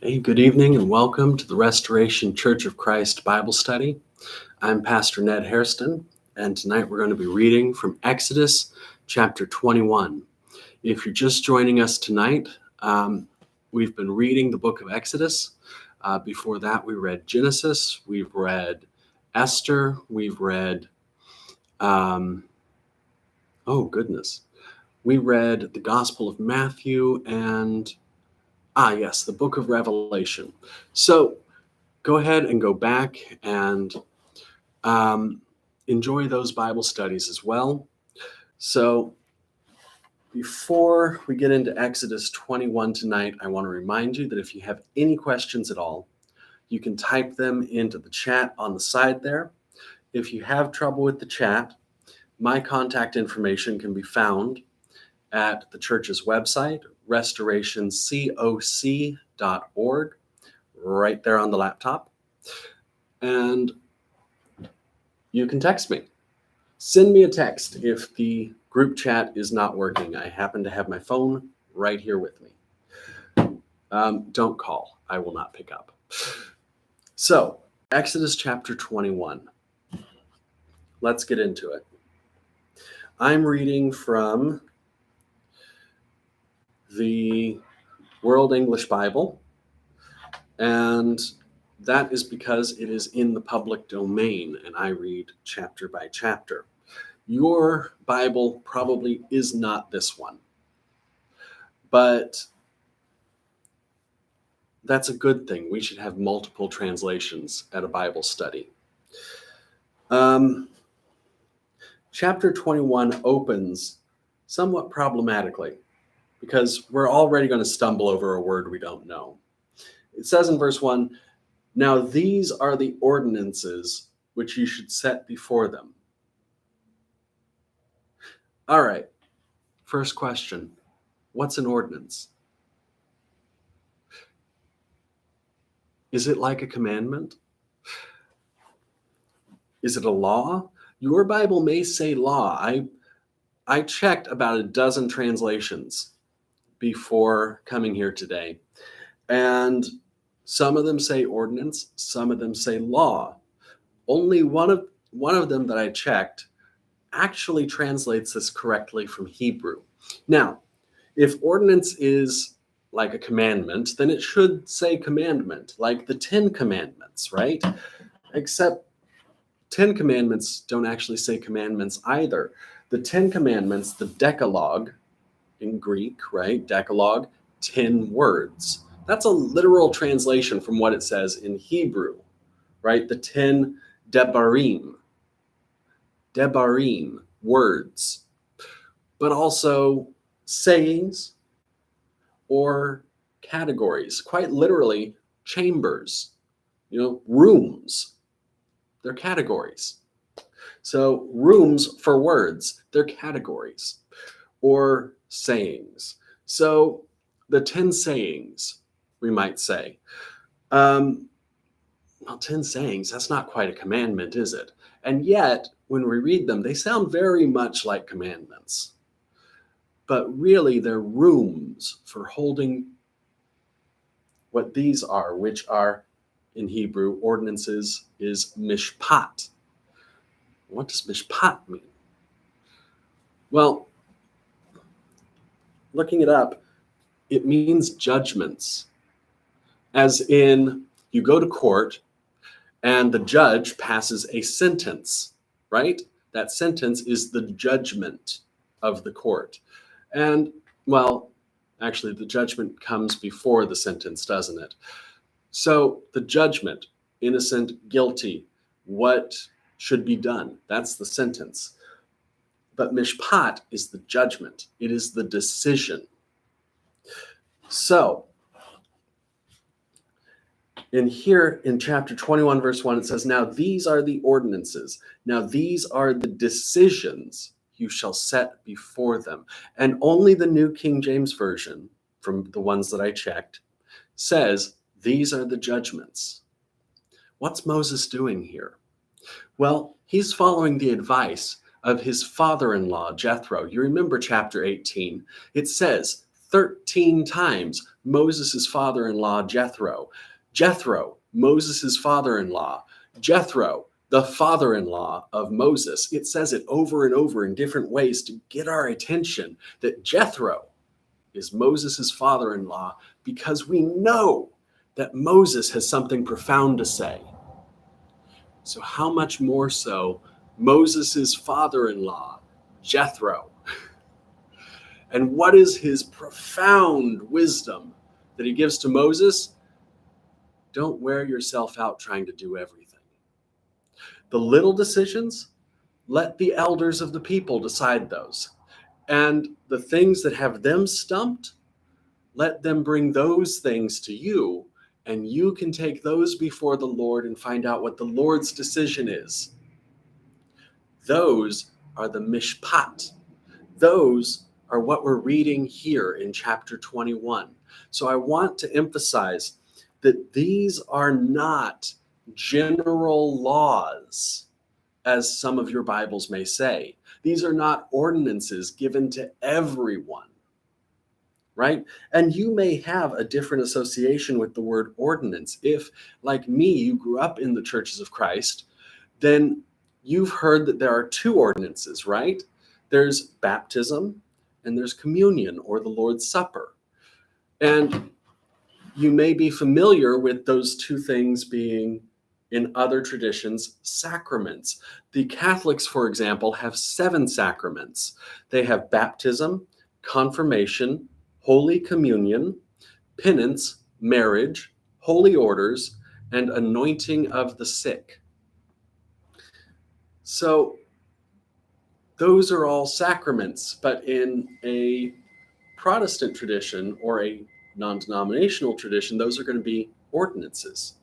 Hey, good evening and welcome to the Restoration Church of Christ Bible Study. I'm Pastor Ned Hairston, and tonight we're going to be reading from Exodus chapter 21. If you're just joining us tonight, we've been reading the book of Exodus. Before that, we read Genesis, we've read Esther, we've read, we read the Gospel of Matthew and the book of Revelation. So go ahead and go back and enjoy those Bible studies as well. So before we get into Exodus 21 tonight, I want to remind you that if you have any questions at all, you can type them into the chat on the side there. If you have trouble with the chat, my contact information can be found at the church's website, restorationcoc.org, right there on the laptop. And you can text me. Send me a text if the group chat is not working. I happen to have my phone right here with me. Don't call. I will not pick up. So, Exodus chapter 21. Let's get into it. I'm reading from the World English Bible, and that is because it is in the public domain, and I read chapter by chapter. Your Bible probably is not this one, but that's a good thing. We should have multiple translations at a Bible study. Chapter 21 opens somewhat problematically because we're already going to stumble over a word we don't know. It says in verse 1, "Now these are the ordinances which you should set before them." All right, first question, what's an ordinance? Is it like a commandment? Is it a law? Your Bible may say law. I checked about a dozen translations before coming here today, and some of them say ordinance, some of them say law. Only one of them that I checked actually translates this correctly from Hebrew. Now, if ordinance is like a commandment, then it should say commandment, like the 10 Commandments, right? Except 10 Commandments don't actually say commandments either. The 10 Commandments, the Decalogue in Greek, right? Decalogue, 10 words. That's a literal translation from what it says in Hebrew, right? The 10 Debarim, words, but also sayings or categories, quite literally chambers, rooms. They're categories. So rooms for words, they're categories or sayings. So the 10 sayings, we might say. 10 sayings, that's not quite a commandment, is it? And yet, when we read them, they sound very much like commandments. But really, they're rooms for holding what these are, which are, in Hebrew, ordinances, is mishpat. What does mishpat mean? Well, looking it up, it means judgments. As in, you go to court and the judge passes a sentence, right? That sentence is the judgment of the court. And, well, actually, the judgment comes before the sentence, doesn't it? So the judgment, innocent, guilty, what should be done, that's the sentence. But mishpat is the judgment. It is the decision. So, in chapter 21, verse 1, it says, "Now these are the ordinances. Now these are the decisions you shall set before them." And only the New King James Version, from the ones that I checked, says, "These are the judgments." What's Moses doing here? Well, he's following the advice of his father-in-law, Jethro. You remember chapter 18. It says, 13 times Moses' father-in-law, Jethro. Jethro, Moses' father-in-law. Jethro, the father-in-law of Moses. It says it over and over in different ways to get our attention that Jethro is Moses' father-in-law, because we know that Moses has something profound to say. So how much more so Moses' father-in-law, Jethro? And what is his profound wisdom that he gives to Moses? Don't wear yourself out trying to do everything. The little decisions, let the elders of the people decide those. And the things that have them stumped, let them bring those things to you, and you can take those before the Lord and find out what the Lord's decision is. Those are the mishpat. Those are what we're reading here in chapter 21. So I want to emphasize that these are not general laws, as some of your Bibles may say. These are not ordinances given to everyone, right? And you may have a different association with the word ordinance. If, like me, you grew up in the churches of Christ, then you've heard that there are two ordinances, right? There's baptism and there's communion, or the Lord's Supper. And you may be familiar with those two things being, in other traditions, sacraments. The Catholics, for example, have 7 sacraments. They have baptism, confirmation, Holy Communion, penance, marriage, holy orders, and anointing of the sick. So those are all sacraments, but in a Protestant tradition or a non-denominational tradition, those are going to be ordinances.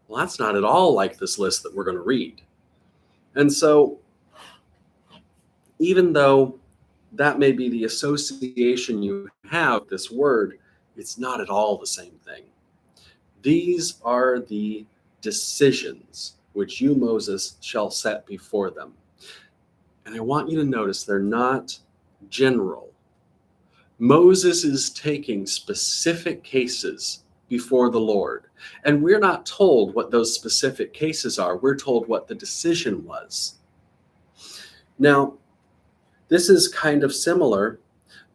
Well, that's not at all like this list that we're going to read. And so, even though that may be the association you have with this word, it's not at all the same thing. These are the decisions which you, Moses, shall set before them. And I want you to notice they're not general. Moses is taking specific cases before the Lord. And we're not told what those specific cases are. We're told what the decision was. Now, this is kind of similar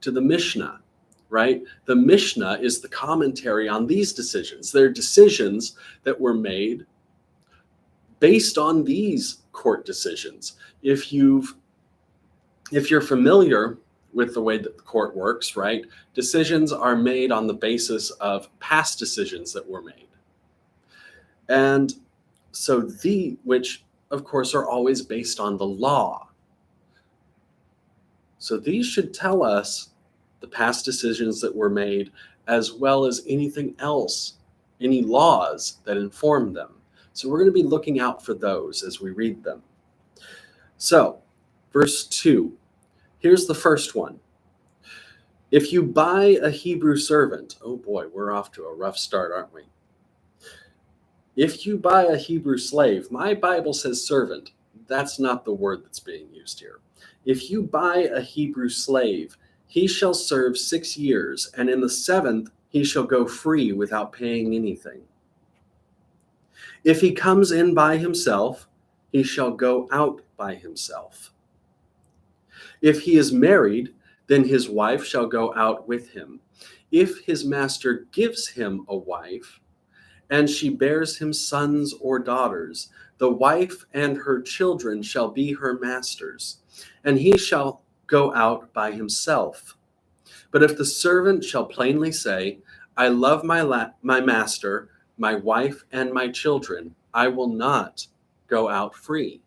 to the Mishnah, right? The Mishnah is the commentary on these decisions. They're decisions that were made based on these court decisions. If you're familiar with the way that the court works, right? Decisions are made on the basis of past decisions that were made. And so which of course are always based on the law. So these should tell us the past decisions that were made, as well as anything else, any laws that inform them. So we're going to be looking out for those as we read them. So, verse 2, here's the first one. If you buy a Hebrew servant, oh boy, we're off to a rough start, aren't we? If you buy a Hebrew slave, my Bible says servant. That's not the word that's being used here. If you buy a Hebrew slave, he shall serve 6 years, and in the 7th he shall go free without paying anything. If he comes in by himself, he shall go out by himself. If he is married, then his wife shall go out with him. If his master gives him a wife, and she bears him sons or daughters, the wife and her children shall be her master's, and he shall go out by himself. But if the servant shall plainly say, I love my master, my wife, and my children, I will not go out free.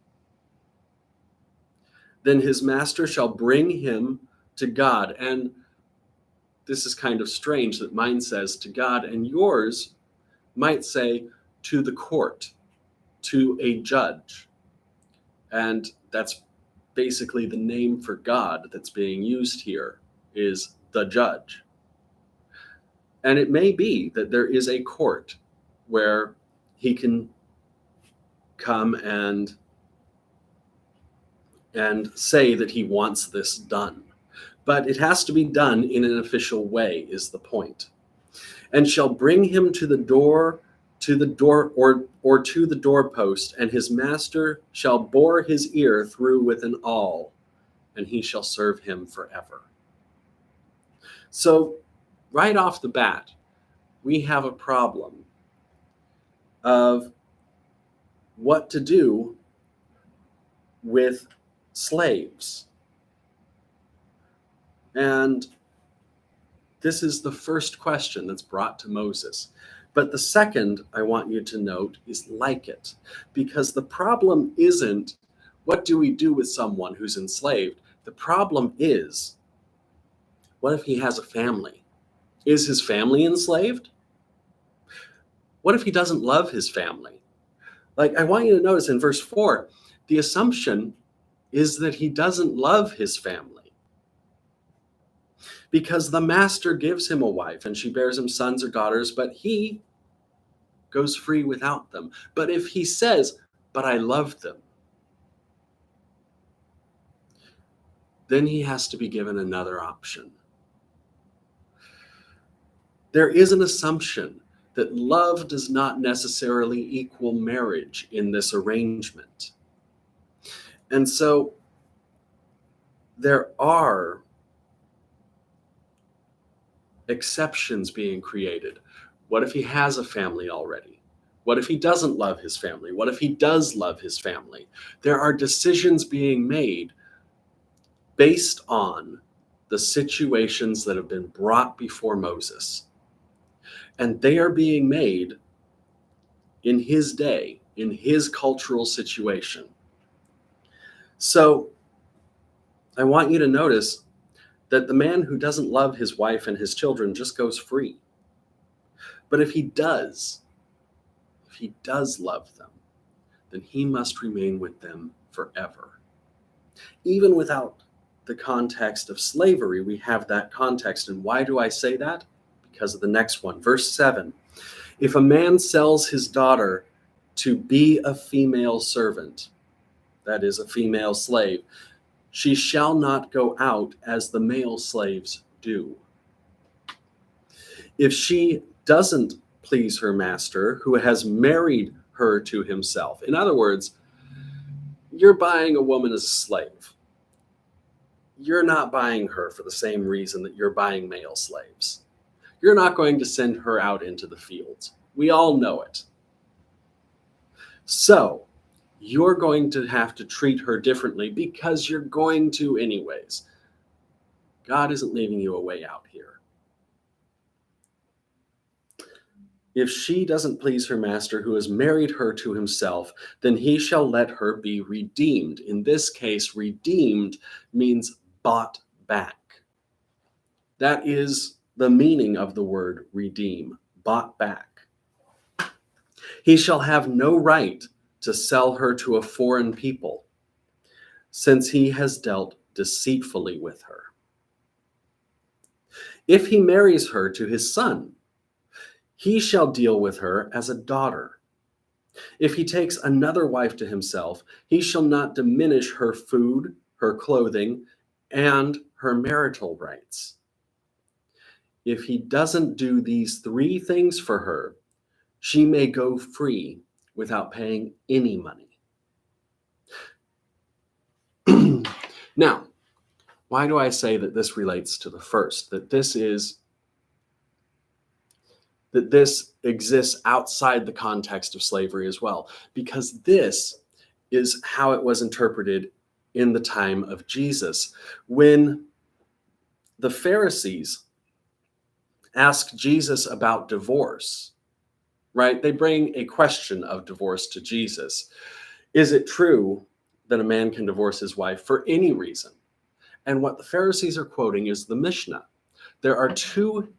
Then his master shall bring him to God. And this is kind of strange that mine says to God, and yours might say to the court, to a judge. And that's basically the name for God that's being used here, is the judge. And it may be that there is a court where he can come and say that he wants this done. but it has to be done in an official way, is the point. And shall bring him to the door, or to the doorpost, and his master shall bore his ear through with an awl, and he shall serve him forever. So, right off the bat, we have a problem of what to do with slaves. And this is the first question that's brought to Moses. But the second I want you to note is like it, because the problem isn't what do we do with someone who's enslaved? The problem is, what if he has a family? Is his family enslaved? What if he doesn't love his family? Like, I want you to notice in verse 4, the assumption is that he doesn't love his family, because the master gives him a wife and she bears him sons or daughters, but he goes free without them. But if he says, but I love them, then he has to be given another option. There is an assumption that love does not necessarily equal marriage in this arrangement. And so there are exceptions being created. What if he has a family already? What if he doesn't love his family? What if he does love his family? There are decisions being made based on the situations that have been brought before Moses. And they are being made in his day, in his cultural situation. So I want you to notice that the man who doesn't love his wife and his children just goes free. But if he does love them, then he must remain with them forever. Even without the context of slavery, we have that context. And why do I say that? Because of the next one, verse 7. If a man sells his daughter to be a female servant, that is, a female slave, she shall not go out as the male slaves do. If she doesn't please her master, who has married her to himself. In other words, you're buying a woman as a slave. You're not buying her for the same reason that you're buying male slaves. You're not going to send her out into the fields. We all know it. So, you're going to have to treat her differently because you're going to anyways. God isn't leaving you a way out here. If she doesn't please her master who has married her to himself, then he shall let her be redeemed. In this case, redeemed means bought back. That is the meaning of the word redeem, bought back. He shall have no right to sell her to a foreign people, since he has dealt deceitfully with her. If he marries her to his son, he shall deal with her as a daughter. If he takes another wife to himself, he shall not diminish her food, her clothing, and her marital rights. If he doesn't do these three things for her, she may go free without paying any money. Now, why do I say that this relates to the first? That this exists outside the context of slavery as well, because this is how it was interpreted in the time of Jesus. When the Pharisees ask Jesus about divorce, right? They bring a question of divorce to Jesus. Is it true that a man can divorce his wife for any reason? And what the Pharisees are quoting is the Mishnah. There are two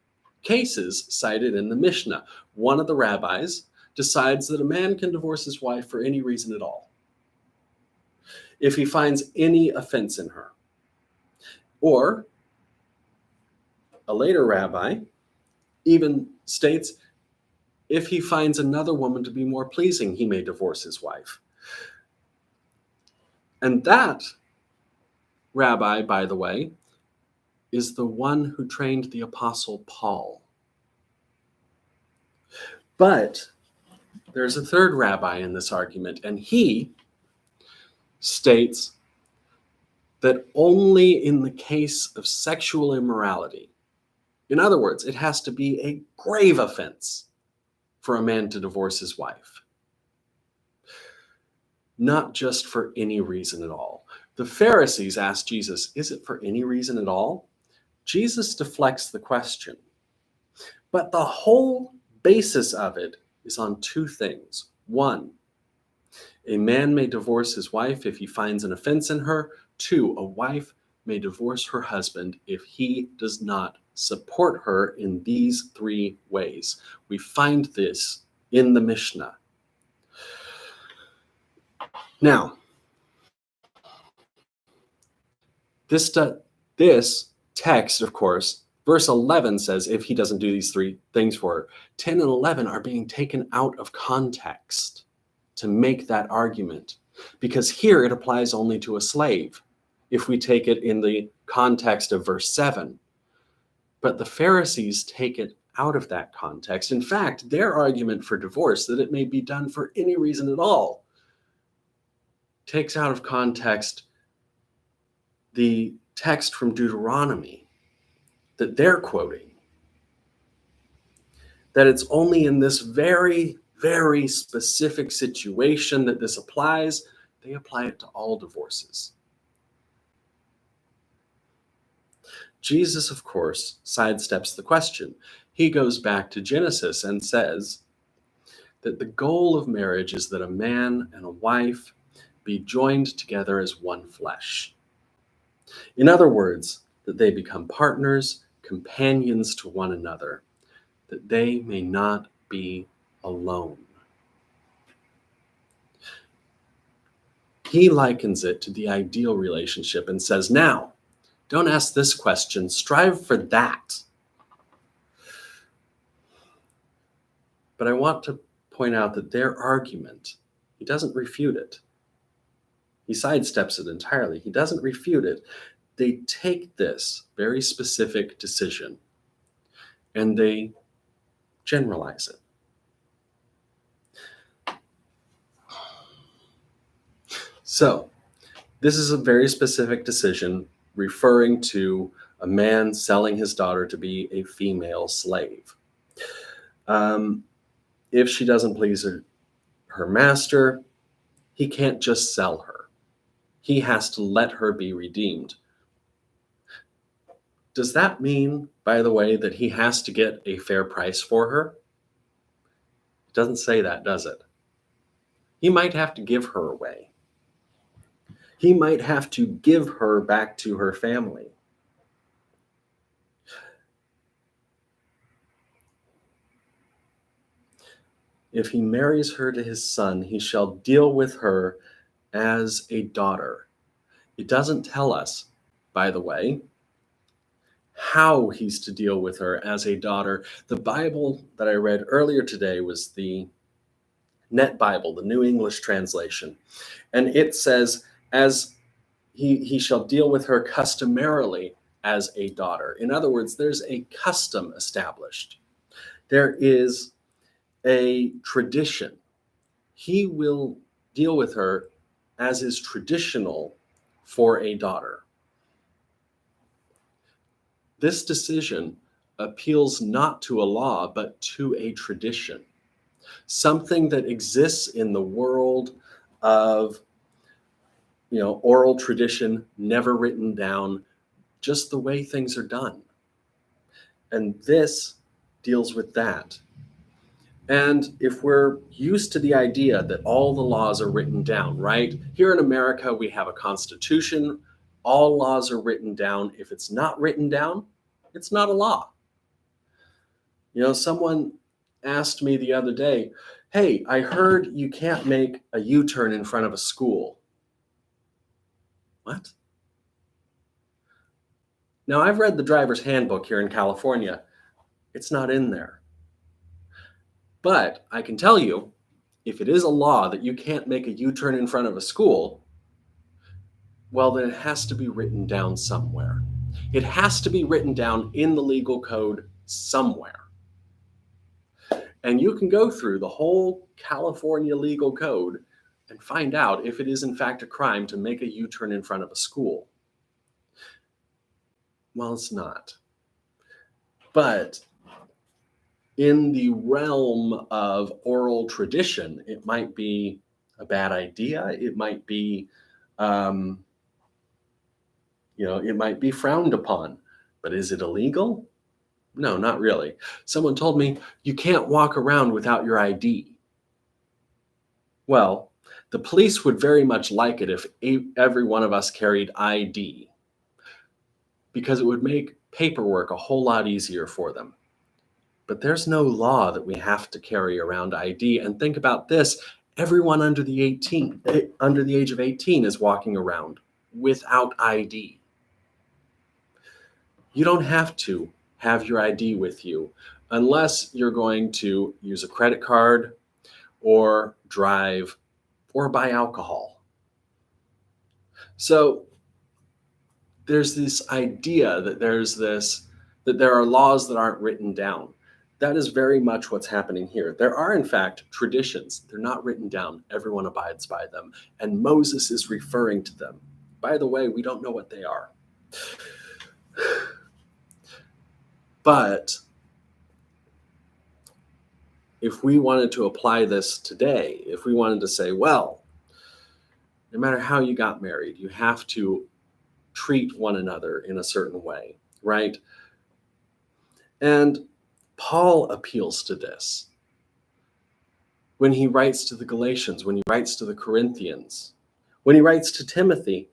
cases cited in the Mishnah. One of the rabbis decides that a man can divorce his wife for any reason at all, if he finds any offense in her. Or a later rabbi even states if he finds another woman to be more pleasing, he may divorce his wife. And that rabbi, by the way, is the one who trained the Apostle Paul. But there's a third rabbi in this argument, and he states that only in the case of sexual immorality, in other words, it has to be a grave offense for a man to divorce his wife, not just for any reason at all. The Pharisees asked Jesus, is it for any reason at all? Jesus deflects the question, but the whole basis of it is on two things. One, a man may divorce his wife if he finds an offense in her. Two, a wife may divorce her husband if he does not support her in these three ways. We find this in the Mishnah. Now, this text, of course, verse 11 says if he doesn't do these three things for her. 10 and 11 are being taken out of context to make that argument, because here it applies only to a slave if we take it in the context of verse 7. But the Pharisees take it out of that context. In fact, their argument for divorce, that it may be done for any reason at all, takes out of context the text from Deuteronomy that they're quoting, that it's only in this very, very specific situation that this applies. They apply it to all divorces. Jesus, of course, sidesteps the question. He goes back to Genesis and says that the goal of marriage is that a man and a wife be joined together as one flesh. In other words, that they become partners, companions to one another, that they may not be alone. He likens it to the ideal relationship and says, now, don't ask this question, strive for that. But I want to point out that their argument, he doesn't refute it. He sidesteps it entirely. He doesn't refute it. They take this very specific decision and they generalize it. So, this is a very specific decision referring to a man selling his daughter to be a female slave. If she doesn't please her master, he can't just sell her. He has to let her be redeemed. Does that mean, by the way, that he has to get a fair price for her? It doesn't say that, does it? He might have to give her away. He might have to give her back to her family. If he marries her to his son, he shall deal with her as a daughter. It doesn't tell us, by the way, how he's to deal with her as a daughter. The Bible that I read earlier today was the Net Bible, the New English translation. And it says, as he shall deal with her customarily as a daughter. In other words, there's a custom established. There is a tradition. He will deal with her as is traditional for a daughter. This decision appeals not to a law, but to a tradition, something that exists in the world of, oral tradition, never written down, just the way things are done. And this deals with that. And if we're used to the idea that all the laws are written down, right? Here in America, we have a constitution. All laws are written down. If it's not written down, it's not a law. Someone asked me the other day, hey, I heard you can't make a U-turn in front of a school. What? Now, I've read the driver's handbook here in California. It's not in there. But I can tell you, if it is a law that you can't make a U-turn in front of a school, well, then it has to be written down somewhere. It has to be written down in the legal code somewhere. And you can go through the whole California legal code and find out if it is in fact a crime to make a U-turn in front of a school. Well, it's not. But in the realm of oral tradition, it might be a bad idea. It might be, it might be frowned upon. But is it illegal? No, not really. Someone told me you can't walk around without your ID. Well, the police would very much like it if every one of us carried ID, because it would make paperwork a whole lot easier for them. But there's no law that we have to carry around ID. And think about this, everyone under the age of 18 is walking around without ID. You don't have to have your ID with you unless you're going to use a credit card or drive or buy alcohol. So there's this idea that there are laws that aren't written down. That is very much what's happening here. There are, in fact, traditions. They're not written down. Everyone abides by them. And Moses is referring to them. By the way, we don't know what they are. But if we wanted to apply this today, if we wanted to say, well, no matter how you got married, you have to treat one another in a certain way, right? And Paul appeals to this when he writes to the Galatians, when he writes to the Corinthians, when he writes to Timothy.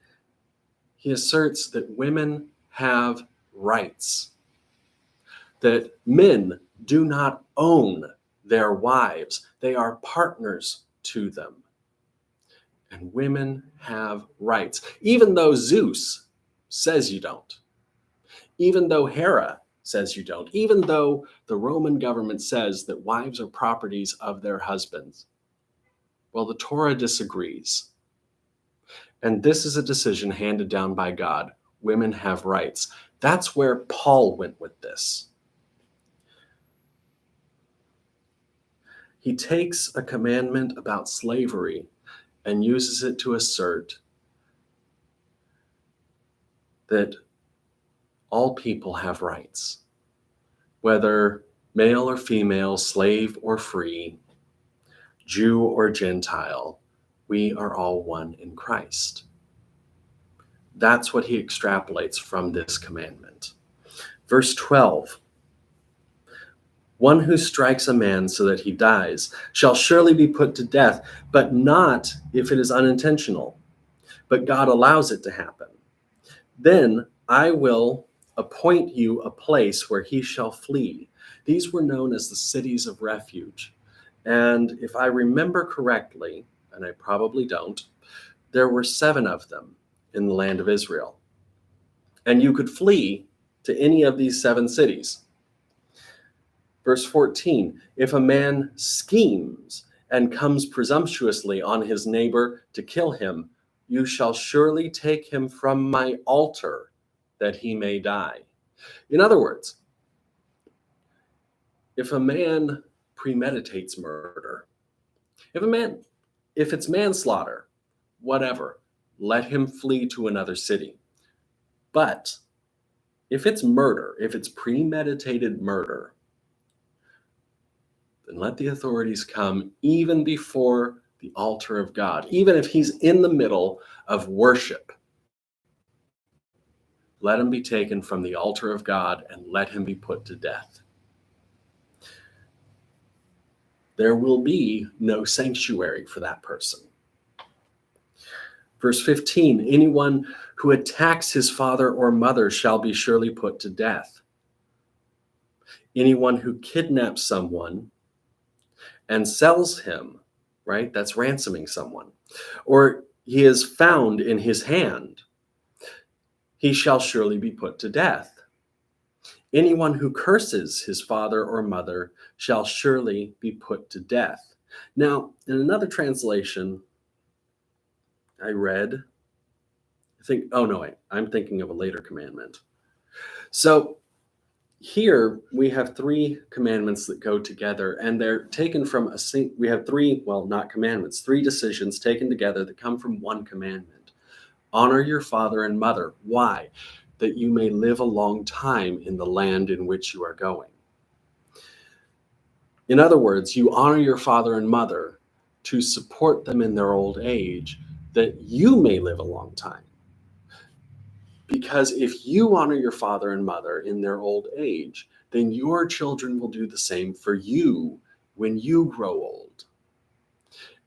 He asserts that women have rights, that men do not own their wives. They are partners to them. And women have rights, even though Zeus says you don't, even though Hera says you don't, even though the Roman government says that wives are properties of their husbands. Well, the Torah disagrees. And this is a decision handed down by God. Women have rights. That's where Paul went with this. He takes a commandment about slavery and uses it to assert that all people have rights, whether male or female, slave or free, Jew or Gentile, we are all one in Christ. That's what he extrapolates from this commandment. Verse 12, one who strikes a man so that he dies shall surely be put to death, but not if it is unintentional, but God allows it to happen. Then I will appoint you a place where he shall flee. These were known as the cities of refuge. And if I remember correctly, and I probably don't, there were 7 of them in the land of Israel. And you could flee to any of these 7 cities. Verse 14, if a man schemes and comes presumptuously on his neighbor to kill him, you shall surely take him from my altar that he may die. In other words, if a man premeditates murder, if it's manslaughter, whatever, let him flee to another city. But if it's murder, if it's premeditated murder, then let the authorities come even before the altar of God, even if he's in the middle of worship. Let him be taken from the altar of God and let him be put to death. There will be no sanctuary for that person. Verse 15, anyone who attacks his father or mother shall be surely put to death. Anyone who kidnaps someone and sells him, right? That's ransoming someone. Or he is found in his hand, he shall surely be put to death. Anyone who curses his father or mother shall surely be put to death. Now, in another translation I read, I'm thinking of a later commandment. So here we have three commandments that go together, and they're taken from we have three, well, not commandments, three decisions taken together that come from one commandment. Honor your father and mother. Why? That you may live a long time in the land in which you are going. In other words, you honor your father and mother to support them in their old age, that you may live a long time. Because if you honor your father and mother in their old age, then your children will do the same for you when you grow old.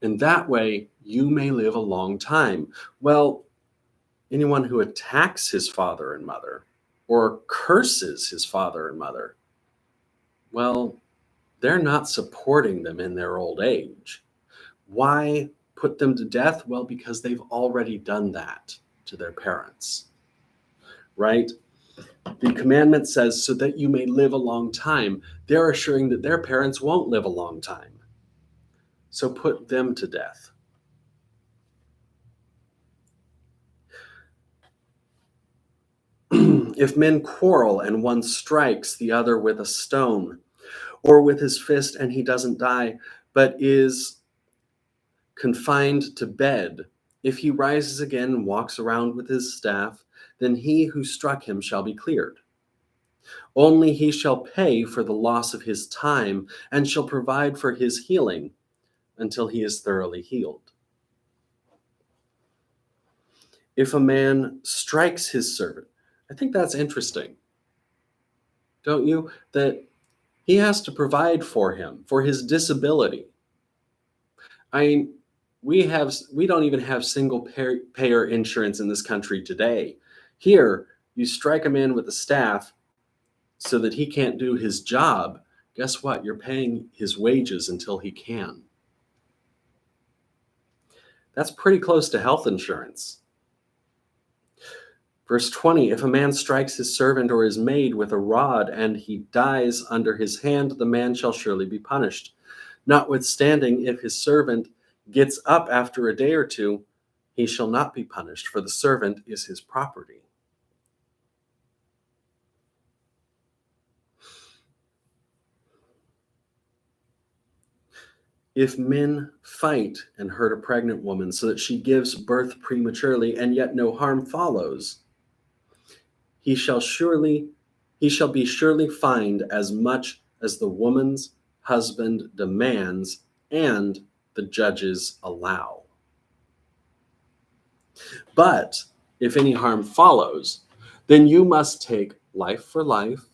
And that way, you may live a long time. Well, anyone who attacks his father and mother or curses his father and mother, well, they're not supporting them in their old age. Why put them to death? Well, because they've already done that to their parents, right? The commandment says, so that you may live a long time. They're assuring that their parents won't live a long time. So put them to death. If men quarrel and one strikes the other with a stone or with his fist and he doesn't die, but is confined to bed, if he rises again and walks around with his staff, then he who struck him shall be cleared. Only he shall pay for the loss of his time and shall provide for his healing until he is thoroughly healed. If a man strikes his servant, I think that's interesting, don't you? That he has to provide for him, for his disability. I mean, we don't even have single payer insurance in this country today. Here, you strike a man with a staff so that he can't do his job. Guess what? You're paying his wages until he can. That's pretty close to health insurance. Verse 20, if a man strikes his servant or his maid with a rod and he dies under his hand, the man shall surely be punished. Notwithstanding, if his servant gets up after a day or two, he shall not be punished, for the servant is his property. If men fight and hurt a pregnant woman so that she gives birth prematurely and yet no harm follows, he shall be surely fined as much as the woman's husband demands and the judges allow. But if any harm follows, then you must take life for life,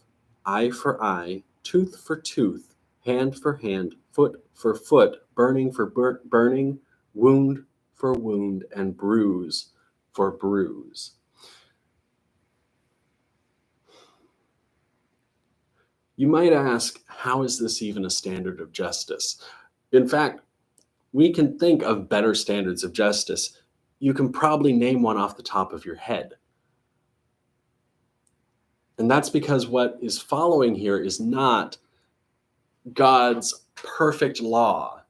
eye for eye, tooth for tooth, hand for hand, foot for foot, burning for burning, wound for wound, and bruise for bruise. You might ask, how is this even a standard of justice? In fact, we can think of better standards of justice. You can probably name one off the top of your head. And that's because what is following here is not God's perfect law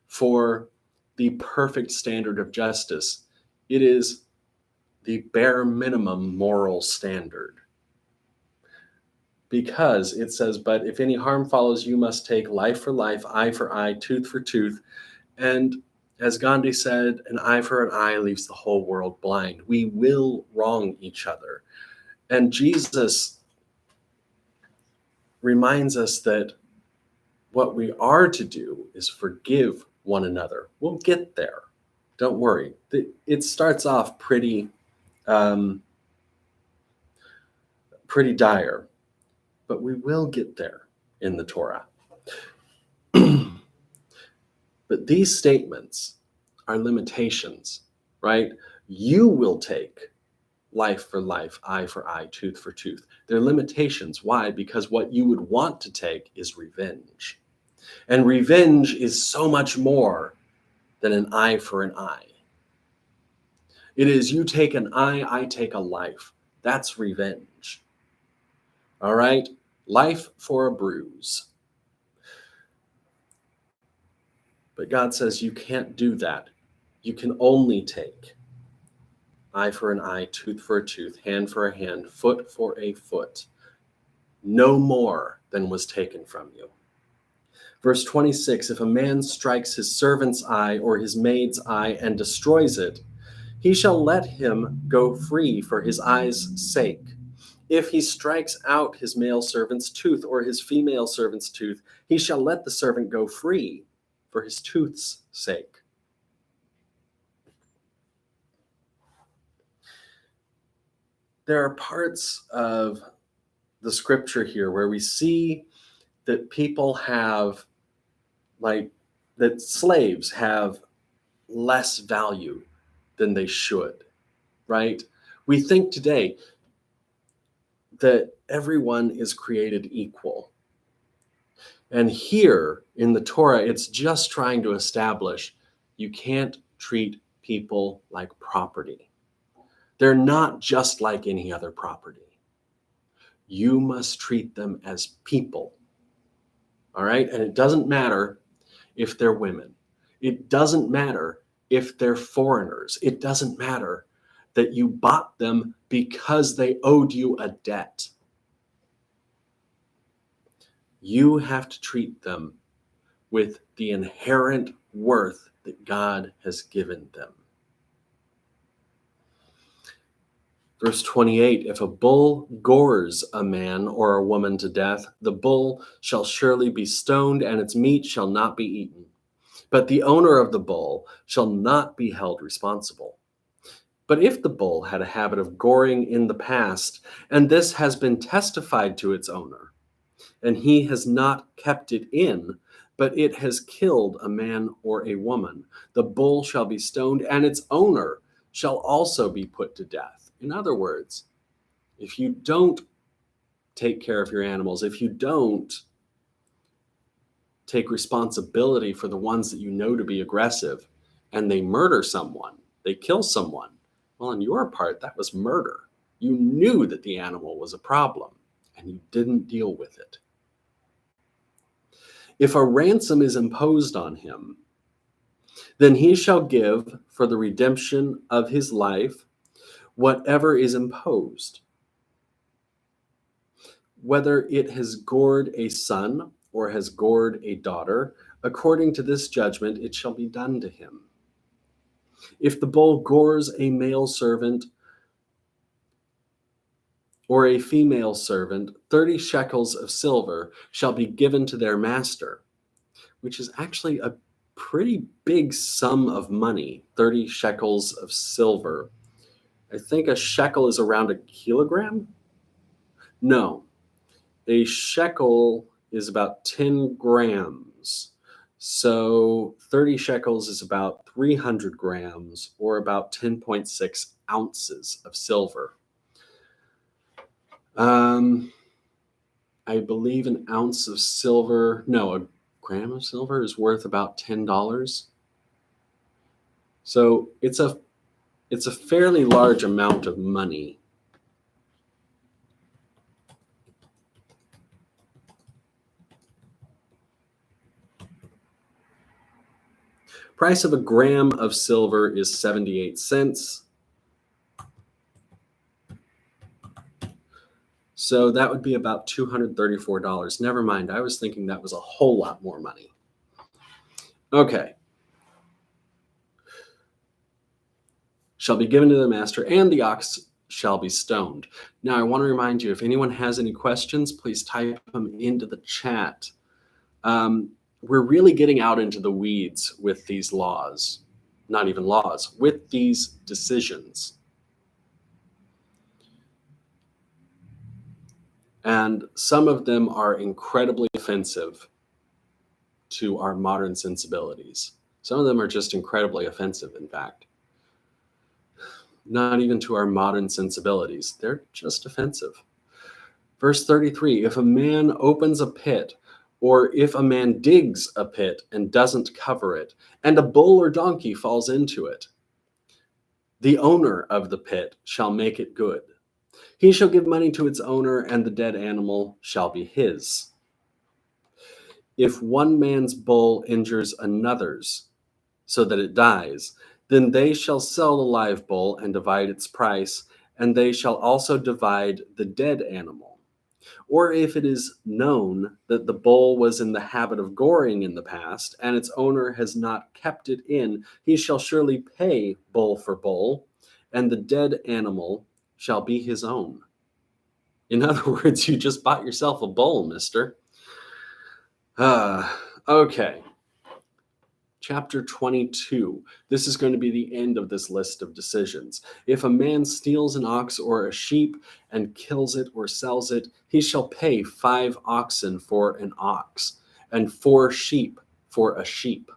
for the perfect standard of justice. It is the bare minimum moral standard. Because it says, but if any harm follows, you must take life for life, eye for eye, tooth for tooth. And as Gandhi said, an eye for an eye leaves the whole world blind. We will wrong each other. And Jesus reminds us that what we are to do is forgive one another. We'll get there. Don't worry. It starts off pretty dire, but we will get there in the Torah. But these statements are limitations, right? You will take life for life, eye for eye, tooth for tooth. They're limitations. Why? Because what you would want to take is revenge. And revenge is so much more than an eye for an eye. It is you take an eye, I take a life. That's revenge. All right? Life for a bruise. But God says you can't do that. You can only take eye for an eye, tooth for a tooth, hand for a hand, foot for a foot. no more than was taken from you. Verse 26, if a man strikes his servant's eye or his maid's eye and destroys it, he shall let him go free for his eye's sake. If he strikes out his male servant's tooth or his female servant's tooth, he shall let the servant go free for his tooth's sake. There are parts of the scripture here where we see that people have, that slaves have less value than they should, right? We think today that everyone is created equal. And here in the Torah, it's just trying to establish you can't treat people like property. They're not just like any other property. You must treat them as people. All right? And it doesn't matter if they're women. It doesn't matter if they're foreigners. It doesn't matter that you bought them because they owed you a debt. You have to treat them with the inherent worth that God has given them. Verse 28, if a bull gores a man or a woman to death, the bull shall surely be stoned, and its meat shall not be eaten. But the owner of the bull shall not be held responsible. But if the bull had a habit of goring in the past, and this has been testified to its owner, and he has not kept it in, but it has killed a man or a woman, the bull shall be stoned, and its owner shall also be put to death. In other words, if you don't take care of your animals, if you don't take responsibility for the ones that you know to be aggressive, and they murder someone, they kill someone, well, on your part, that was murder. You knew that the animal was a problem, and you didn't deal with it. If a ransom is imposed on him, then he shall give for the redemption of his life whatever is imposed. Whether it has gored a son or has gored a daughter, according to this judgment it shall be done to him. If the bull gores a male servant or a female servant, 30 shekels of silver shall be given to their master, which is actually a pretty big sum of money, 30 shekels of silver. I think a shekel is around a kilogram? No, a shekel is about 10 grams. So 30 shekels is about 300 grams, or about 10.6 ounces of silver. I believe an ounce of silver, no, a gram of silver is worth about $10. So it's a fairly large amount of money. Price of a gram of silver is 78 cents. So that would be about $234. Never mind, I was thinking that was a whole lot more money. Okay. Shall be given to the master, and the ox shall be stoned. Now, I want to remind you, if anyone has any questions, please type them into the chat. We're really getting out into the weeds with these laws, not even laws, with these decisions. And some of them are incredibly offensive to our modern sensibilities. Some of them are just incredibly offensive, in fact. Not even to our modern sensibilities. They're just offensive. Verse 33, if a man opens a pit, or if a man digs a pit and doesn't cover it, and a bull or donkey falls into it, the owner of the pit shall make it good. He shall give money to its owner, and the dead animal shall be his. If one man's bull injures another's, so that it dies, then they shall sell the live bull and divide its price, and they shall also divide the dead animal. Or if it is known that the bull was in the habit of goring in the past, and its owner has not kept it in, he shall surely pay bull for bull, and the dead animal shall be his own. In other words, you just bought yourself a bull, mister. Okay. Chapter 22. This is going to be the end of this list of decisions. If a man steals an ox or a sheep and kills it or sells it, he shall pay 5 oxen for an ox and 4 sheep for a sheep.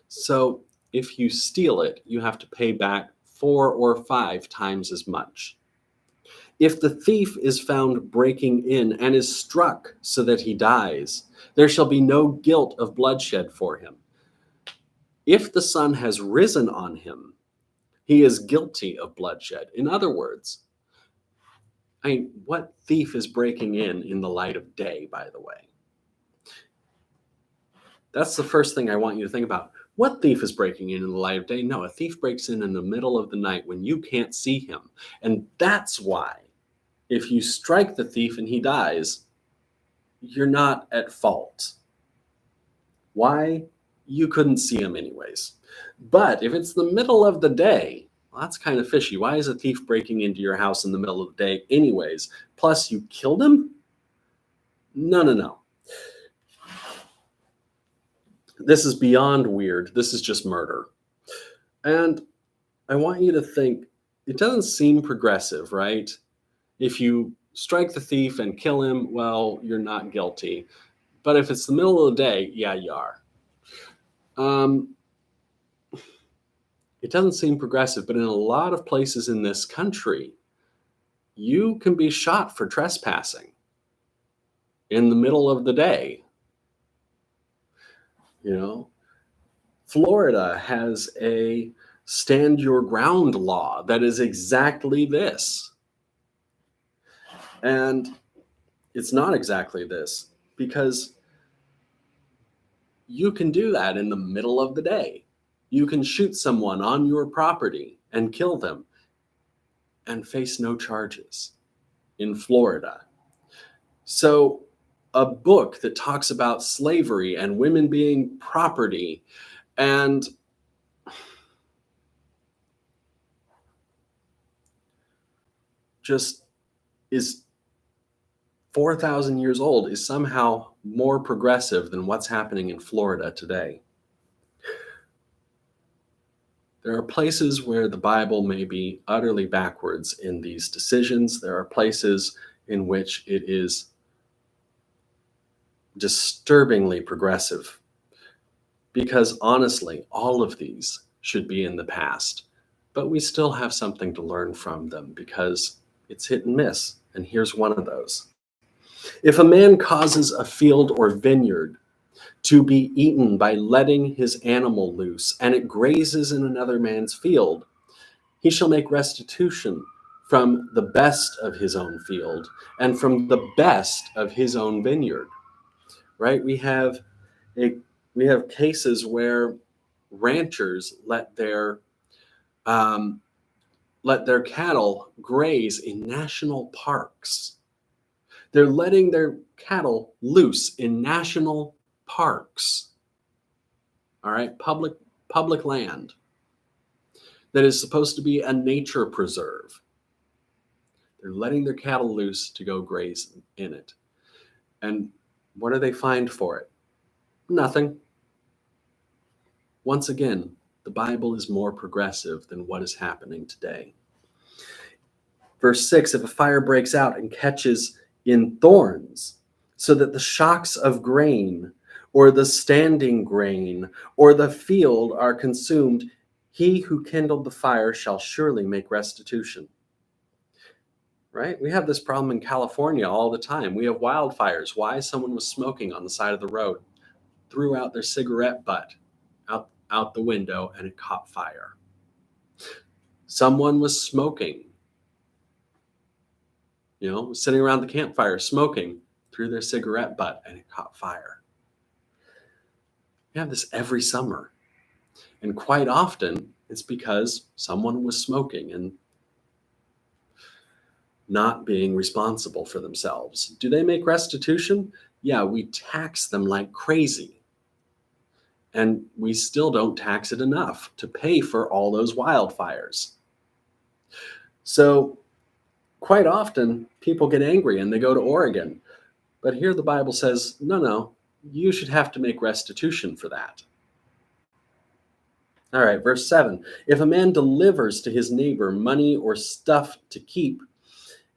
So if you steal it, you have to pay back 4 or 5 times as much. If the thief is found breaking in and is struck so that he dies, there shall be no guilt of bloodshed for him. If the sun has risen on him, he is guilty of bloodshed. In other words, what thief is breaking in the light of day, by the way? That's the first thing I want you to think about. What thief is breaking in the light of day? No, a thief breaks in the middle of the night when you can't see him. And that's why if you strike the thief and he dies, you're not at fault. Why? You couldn't see him anyways. But if it's the middle of the day, well, that's kind of fishy. Why is a thief breaking into your house in the middle of the day anyways? Plus, you killed him? No. This is beyond weird. This is just murder. And I want you to think, it doesn't seem progressive, right? If you strike the thief and kill him, well, you're not guilty. But if it's the middle of the day, yeah, you are. It doesn't seem progressive, but in a lot of places in this country, you can be shot for trespassing in the middle of the day. Florida has a stand your ground law that is exactly this. And it's not exactly this because you can do that in the middle of the day. You can shoot someone on your property and kill them and face no charges in Florida. So a book that talks about slavery and women being property and just is 4,000 years old is somehow more progressive than what's happening in Florida today. There are places where the Bible may be utterly backwards in these decisions. There are places in which it is disturbingly progressive. Because honestly, all of these should be in the past. But we still have something to learn from them because it's hit and miss. And here's one of those. If a man causes a field or vineyard to be eaten by letting his animal loose, and it grazes in another man's field, he shall make restitution from the best of his own field and from the best of his own vineyard. Right? We have cases where ranchers let their cattle graze in national parks. They're letting their cattle loose in national parks. All right, public land that is supposed to be a nature preserve. They're letting their cattle loose to go graze in it. And what are they fined for it? Nothing. Once again, the Bible is more progressive than what is happening today. Verse 6, if a fire breaks out and catches in thorns, so that the shocks of grain or the standing grain or the field are consumed, he who kindled the fire shall surely make restitution. Right? We have this problem in California all the time. We have wildfires. Why? Someone was smoking on the side of the road, threw out their cigarette butt out the window, and it caught fire. Someone was smoking, sitting around the campfire smoking, threw their cigarette butt, and it caught fire. We have this every summer. And quite often, it's because someone was smoking. And not being responsible for themselves. Do they make restitution? Yeah, we tax them like crazy. And we still don't tax it enough to pay for all those wildfires. So, quite often, people get angry and they go to Oregon. But here the Bible says, no, you should have to make restitution for that. All right, verse 7. If a man delivers to his neighbor money or stuff to keep,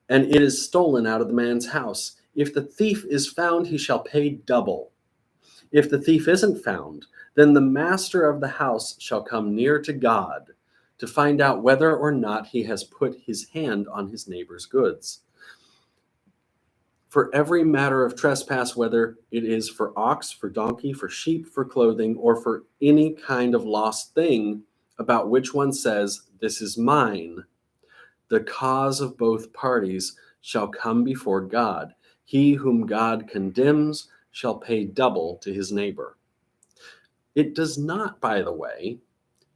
and it is stolen out of the man's house, if the thief is found, he shall pay double. If the thief isn't found, then the master of the house shall come near to God to find out whether or not he has put his hand on his neighbor's goods. For every matter of trespass, whether it is for ox, for donkey, for sheep, for clothing, or for any kind of lost thing, about which one says, "This is mine," the cause of both parties shall come before God. He whom God condemns shall pay double to his neighbor. It does not, by the way,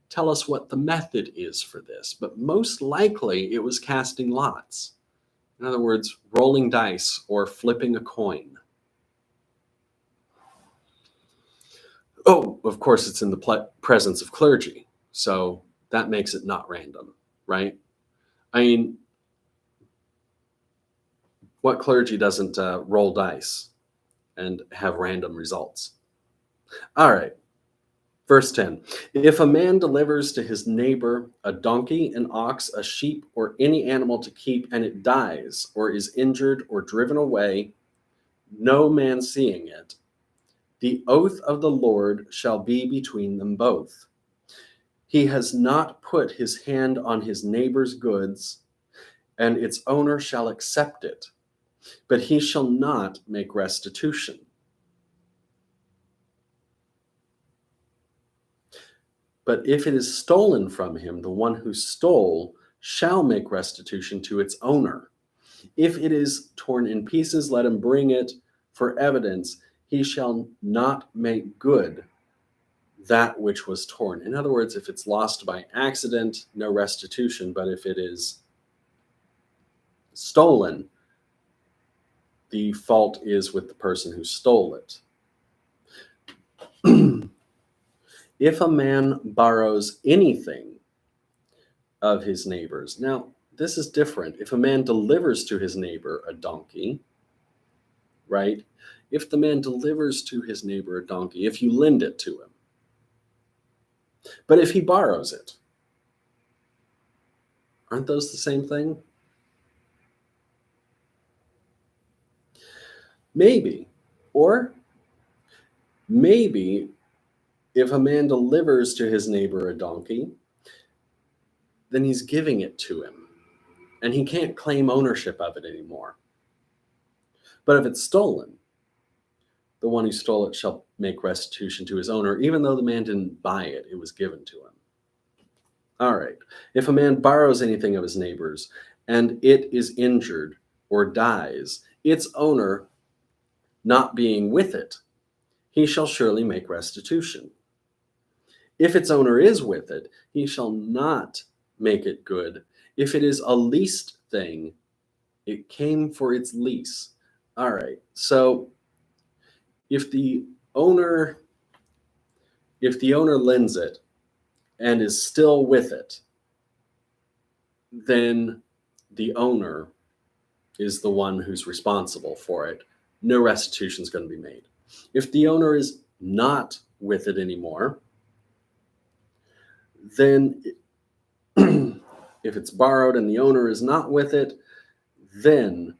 tell us what the method is for this, but most likely it was casting lots. In other words, rolling dice or flipping a coin. Oh, of course, it's in the presence of clergy, so that makes it not random, right? I mean, what clergy doesn't roll dice and have random results? All right, verse 10. If a man delivers to his neighbor a donkey, an ox, a sheep, or any animal to keep, and it dies, or is injured, or driven away, no man seeing it, the oath of the Lord shall be between them both. He has not put his hand on his neighbor's goods, and its owner shall accept it, but he shall not make restitution. But if it is stolen from him, the one who stole shall make restitution to its owner. If it is torn in pieces, let him bring it for evidence. He shall not make good that which was torn. In other words, if it's lost by accident, no restitution. But if it is stolen, the fault is with the person who stole it. If a man borrows anything of his neighbor's, now this is different. If a man delivers to his neighbor a donkey, right? If the man delivers to his neighbor a donkey, if you lend it to him, but if he borrows it, aren't those the same thing? Maybe. Or maybe if a man delivers to his neighbor a donkey, then he's giving it to him, and he can't claim ownership of it anymore. But if it's stolen, the one who stole it shall make restitution to his owner, even though the man didn't buy it, it was given to him. All right. If a man borrows anything of his neighbor's and it is injured or dies, its owner not being with it, he shall surely make restitution. If its owner is with it, he shall not make it good. If it is a leased thing, it came for its lease. All right. So if the owner lends it and is still with it, then the owner is the one who's responsible for it. No restitution is going to be made. If the owner is not with it anymore, then if it's borrowed and the owner is not with it, then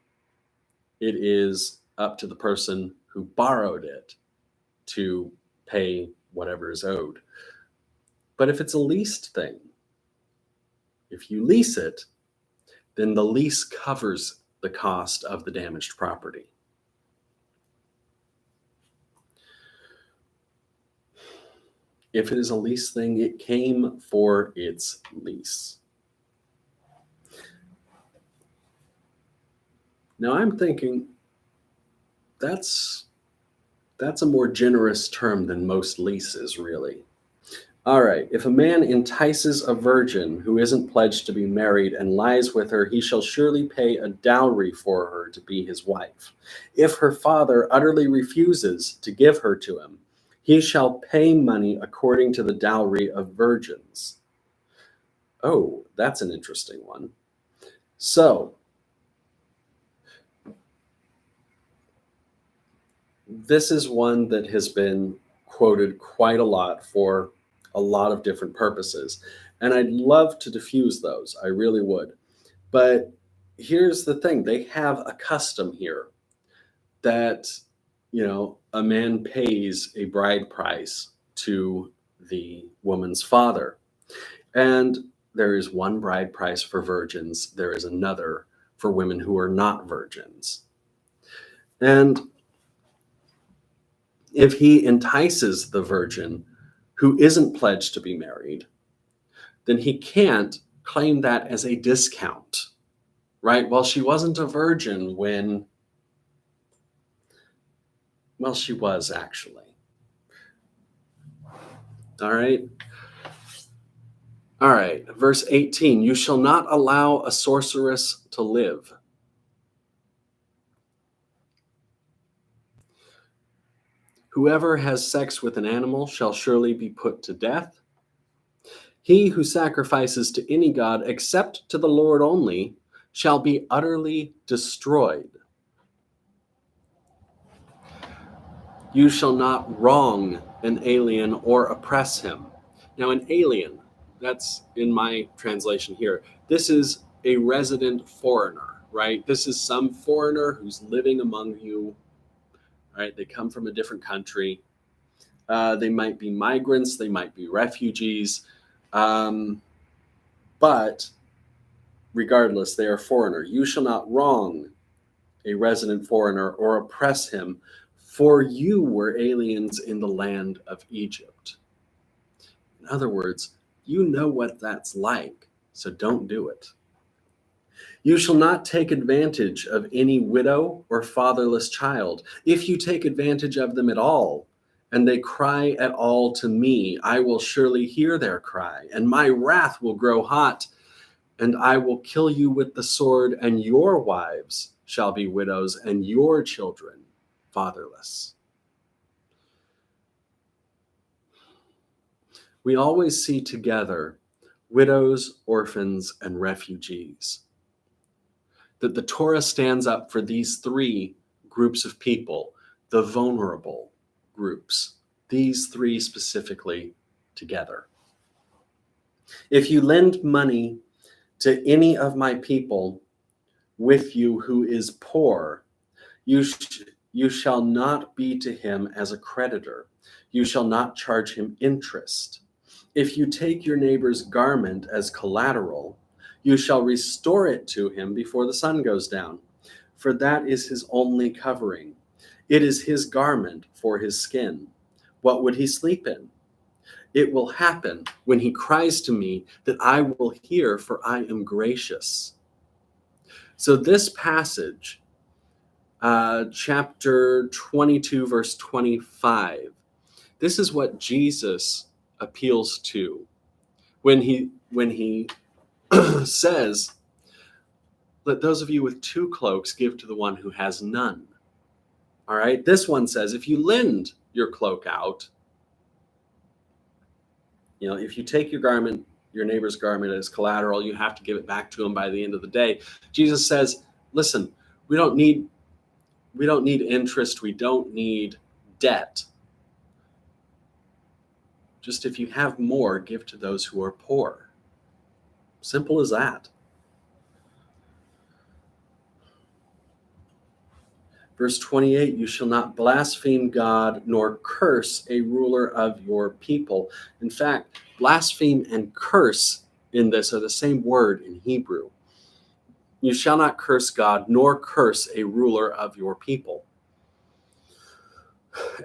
it is up to the person who borrowed it to pay whatever is owed. But if it's a leased thing, if you lease it, then the lease covers the cost of the damaged property. If it is a lease thing, it came for its lease. Now I'm thinking that's a more generous term than most leases, really. All right. If a man entices a virgin who isn't pledged to be married and lies with her, he shall surely pay a dowry for her to be his wife. If her father utterly refuses to give her to him, he shall pay money according to the dowry of virgins. Oh, that's an interesting one. So, this is one that has been quoted quite a lot for a lot of different purposes. And I'd love to diffuse those. I really would. But here's the thing, they have a custom here that, a man pays a bride price to the woman's father. And there is one bride price for virgins, there is another for women who are not virgins. And if he entices the virgin who isn't pledged to be married, then he can't claim that as a discount, right? Well, she wasn't a virgin when, well, she was actually. All right. All right. Verse 18, you shall not allow a sorceress to live. Whoever has sex with an animal shall surely be put to death. He who sacrifices to any god except to the Lord only shall be utterly destroyed. You shall not wrong an alien or oppress him. Now, an alien, that's in my translation here. This is a resident foreigner, right? This is some foreigner who's living among you, right? They come from a different country. They might be migrants, they might be refugees, but regardless, they are a foreigner. You shall not wrong a resident foreigner or oppress him, for you were aliens in the land of Egypt. In other words, you know what that's like, so don't do it. You shall not take advantage of any widow or fatherless child. If you take advantage of them at all, and they cry at all to me, I will surely hear their cry, and my wrath will grow hot, and I will kill you with the sword, and your wives shall be widows, and your children fatherless. We always see together widows, orphans, and refugees. That the Torah stands up for these three groups of people, the vulnerable groups, these three specifically together. If you lend money to any of my people with you who is poor, you shall not be to him as a creditor. You shall not charge him interest. If you take your neighbor's garment as collateral, you shall restore it to him before the sun goes down, for that is his only covering. It is his garment for his skin. What would he sleep in? It will happen when he cries to me that I will hear, for I am gracious. So this passage, chapter 22, verse 25, this is what Jesus appeals to when he says, let those of you with two cloaks give to the one who has none. All right. This one says, if you lend your cloak out, if you take your neighbor's garment as collateral, you have to give it back to him by the end of the day. Jesus says, listen, we don't need interest. We don't need debt. Just if you have more, give to those who are poor. Simple as that. Verse 28, you shall not blaspheme God nor curse a ruler of your people. In fact, blaspheme and curse in this are the same word in Hebrew. You shall not curse God nor curse a ruler of your people.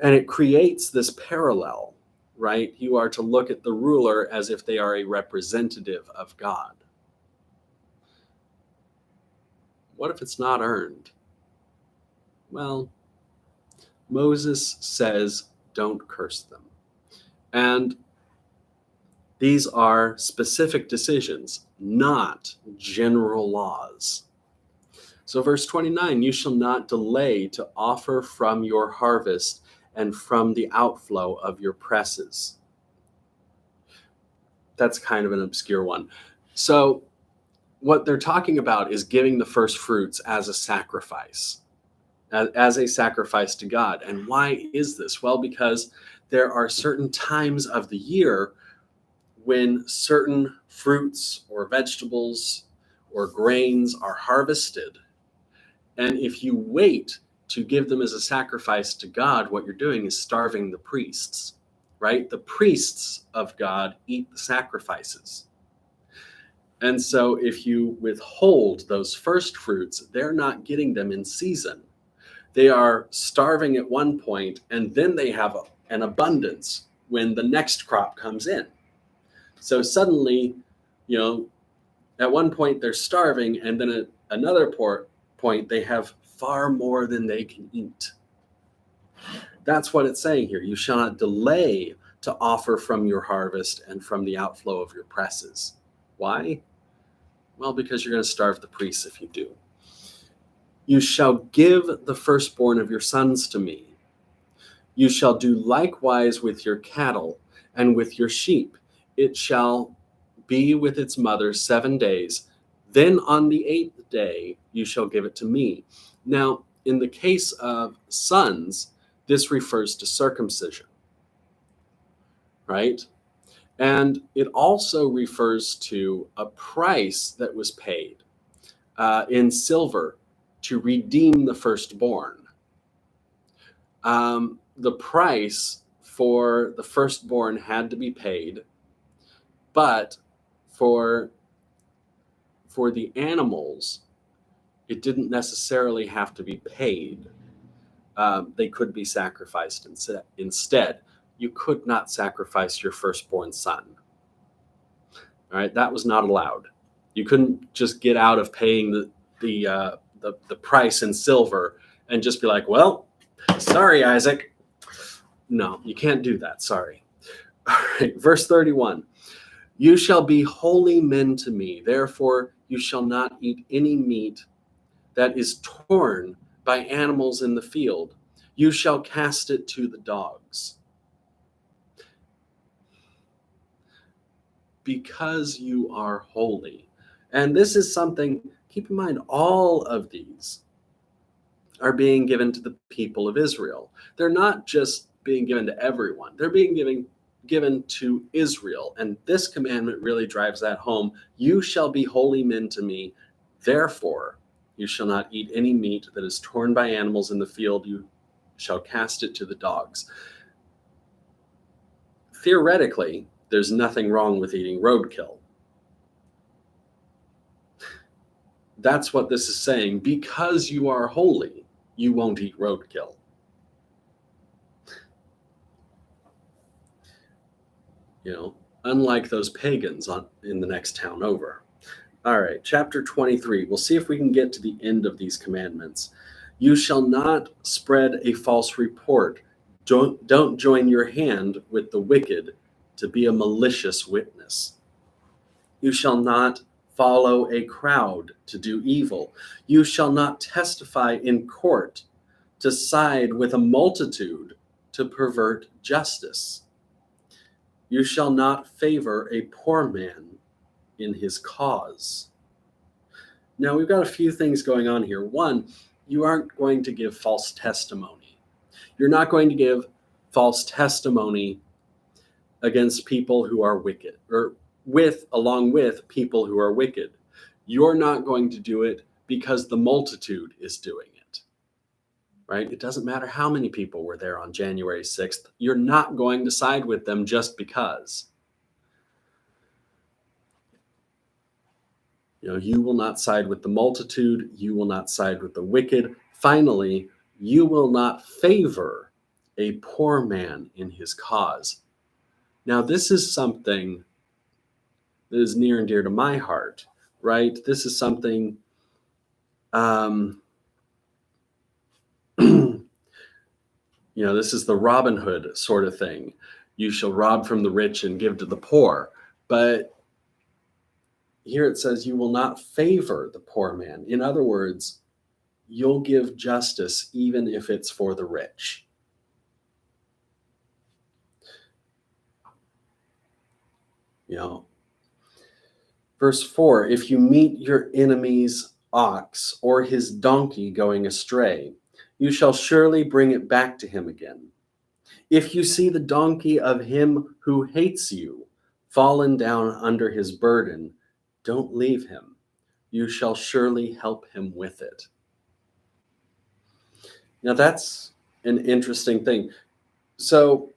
And it creates this parallel, right? You are to look at the ruler as if they are a representative of God. What if it's not earned? Well, Moses says, don't curse them. And These are specific decisions, not general laws. So, verse 29, you shall not delay to offer from your harvest and from the outflow of your presses. That's kind of an obscure one. So, what they're talking about is giving the first fruits as a sacrifice, as a sacrifice to God. And why is this? Well, because there are certain times of the year when certain fruits or vegetables or grains are harvested. And if you wait to give them as a sacrifice to God, what you're doing is starving the priests, right? The priests of God eat the sacrifices. And so if you withhold those first fruits, they're not getting them in season. They are starving at one point, and then they have an abundance when the next crop comes in. So suddenly, at one point they're starving, and then at another point they have far more than they can eat. That's what it's saying here. You shall not delay to offer from your harvest and from the outflow of your presses. Why? Well, because you're going to starve the priests if you do. You shall give the firstborn of your sons to me. You shall do likewise with your cattle and with your sheep. It shall be with its mother 7 days. Then on the 8th day you shall give it to me. Now, in the case of sons, this refers to circumcision, right? And it also refers to a price that was paid in silver to redeem the firstborn. The price for the firstborn had to be paid, but for the animals, it didn't necessarily have to be paid. They could be sacrificed instead. You could not sacrifice your firstborn son. All right, that was not allowed. You couldn't just get out of paying the price in silver and just be like, well, sorry, Isaac. No, you can't do that. Sorry. All right, verse 31. You shall be holy men to me. Therefore, you shall not eat any meat that is torn by animals in the field. You shall cast it to the dogs. Because you are holy. And this is something, keep in mind, all of these are being given to the people of Israel. They're not just being given to everyone. They're being given to Israel. And this commandment really drives that home. You shall be holy men to me. Therefore, you shall not eat any meat that is torn by animals in the field. You shall cast it to the dogs. Theoretically, there's nothing wrong with eating roadkill. That's what this is saying. Because you are holy, you won't eat roadkill. Unlike those pagans in the next town over. All right, chapter 23. We'll see if we can get to the end of these commandments. You shall not spread a false report. Don't join your hand with the wicked to be a malicious witness. You shall not follow a crowd to do evil. You shall not testify in court to side with a multitude to pervert justice. You shall not favor a poor man in his cause. Now, we've got a few things going on here. One, you aren't going to give false testimony. You're not going to give false testimony against people who are wicked, or along with people who are wicked. You're not going to do it because the multitude is doing it, right? It doesn't matter how many people were there on January 6th. You're not going to side with them just because. You will not side with the multitude. You will not side with the wicked. Finally, you will not favor a poor man in his cause. Now, this is something that is near and dear to my heart, right? This is something, this is the Robin Hood sort of thing. You shall rob from the rich and give to the poor. But here it says, you will not favor the poor man. In other words, you'll give justice even if it's for the rich. Verse 4, if you meet your enemy's ox or his donkey going astray, you shall surely bring it back to him again. If you see the donkey of him who hates you fallen down under his burden, don't leave him. You shall surely help him with it. Now that's an interesting thing. So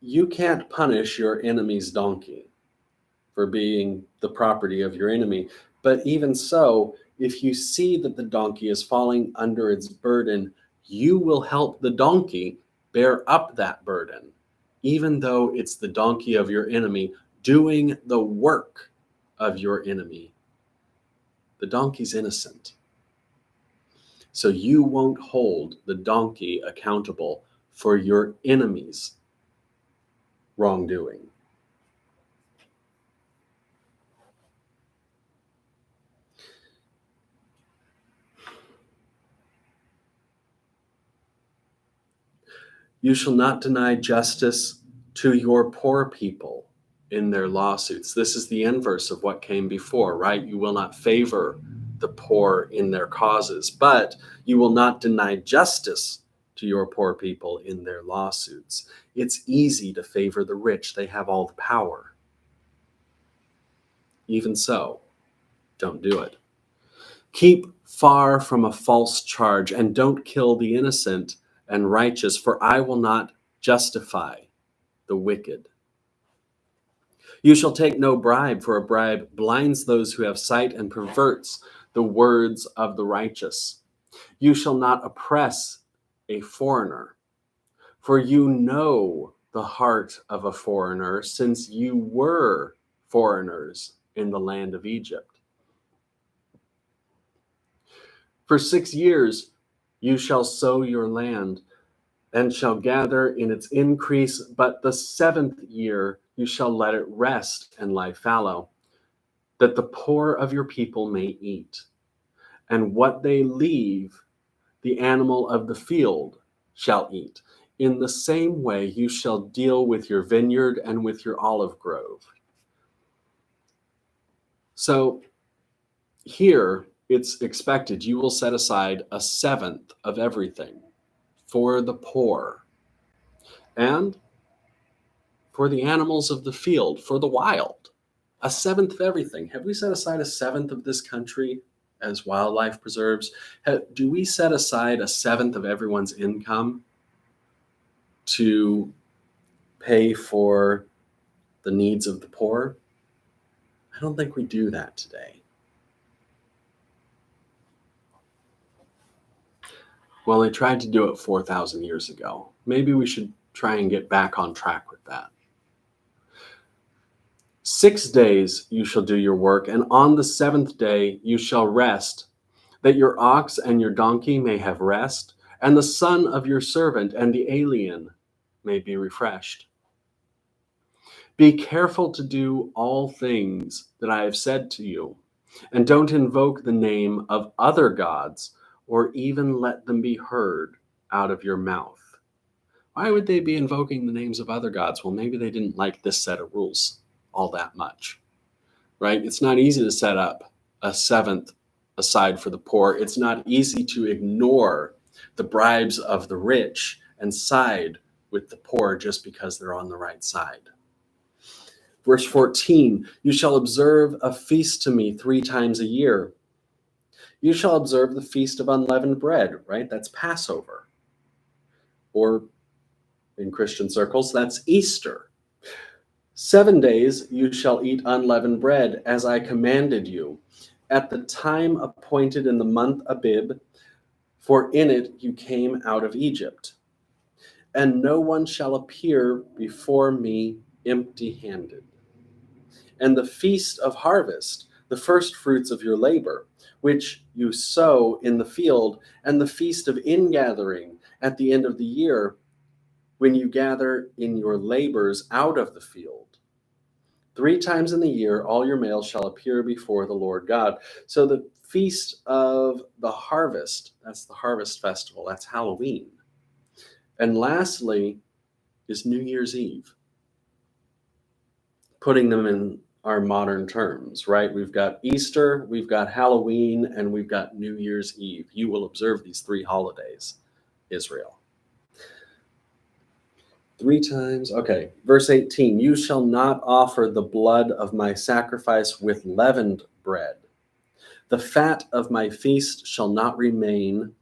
you can't punish your enemy's donkey for being the property of your enemy. But even so, if you see that the donkey is falling under its burden, you will help the donkey bear up that burden, even though it's the donkey of your enemy doing the work of your enemy. The donkey's innocent. So you won't hold the donkey accountable for your enemy's wrongdoing. You shall not deny justice to your poor people in their lawsuits. This is the inverse of what came before, right? You will not favor the poor in their causes, but you will not deny justice to your poor people in their lawsuits. It's easy to favor the rich. They have all the power. Even so, don't do it. Keep far from a false charge and don't kill the innocent and righteous, for I will not justify the wicked. You shall take no bribe, for a bribe blinds those who have sight and perverts the words of the righteous. You shall not oppress a foreigner, for you know the heart of a foreigner, since you were foreigners in the land of Egypt. For 6 years you shall sow your land and shall gather in its increase, but the 7th year you shall let it rest and lie fallow, that the poor of your people may eat. And what they leave, the animal of the field shall eat. In the same way you shall deal with your vineyard and with your olive grove. So here it's expected you will set aside a 7th of everything for the poor and for the animals of the field, for the wild. A 7th of everything. Have we set aside a 7th of this country as wildlife preserves? Do we set aside a 7th of everyone's income to pay for the needs of the poor? I don't think we do that today. Well, they tried to do it 4,000 years ago. Maybe we should try and get back on track with that. 6 days you shall do your work, and on the 7th day you shall rest, that your ox and your donkey may have rest, and the son of your servant and the alien may be refreshed. Be careful to do all things that I have said to you, and don't invoke the name of other gods, or even let them be heard out of your mouth. Why would they be invoking the names of other gods? Well, maybe they didn't like this set of rules all that much, right? It's not easy to set up a 7th aside for the poor. It's not easy to ignore the bribes of the rich and side with the poor just because they're on the right side. Verse 14, you shall observe a feast to me 3 times a year. You shall observe the feast of unleavened bread, right? That's Passover. Or in Christian circles, that's Easter. 7 days you shall eat unleavened bread, as I commanded you, at the time appointed in the month Abib, for in it you came out of Egypt. And no one shall appear before me empty-handed. And the feast of harvest, the first fruits of your labor, which you sow in the field, and the feast of ingathering at the end of the year, when you gather in your labors out of the field. 3 times in the year, all your males shall appear before the Lord God. So the feast of the harvest, that's the harvest festival, that's Halloween. And lastly is New Year's Eve, putting them in our modern terms, right? We've got Easter, we've got Halloween, and we've got New Year's Eve. You will observe these 3 holidays, Israel. 3 times. Okay. Verse 18, you shall not offer the blood of my sacrifice with leavened bread. The fat of my feast shall not remain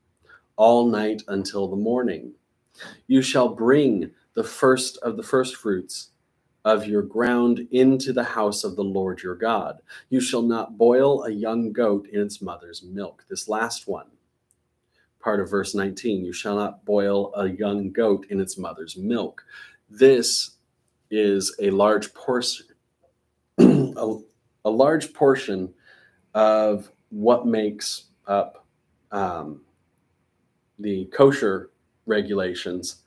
all night until the morning. You shall bring the first of the firstfruits of your ground into the house of the Lord your God. You shall not boil a young goat in its mother's milk. This last one, part of verse 19, you shall not boil a young goat in its mother's milk. This is a large portion, a large portion of what makes up the kosher regulations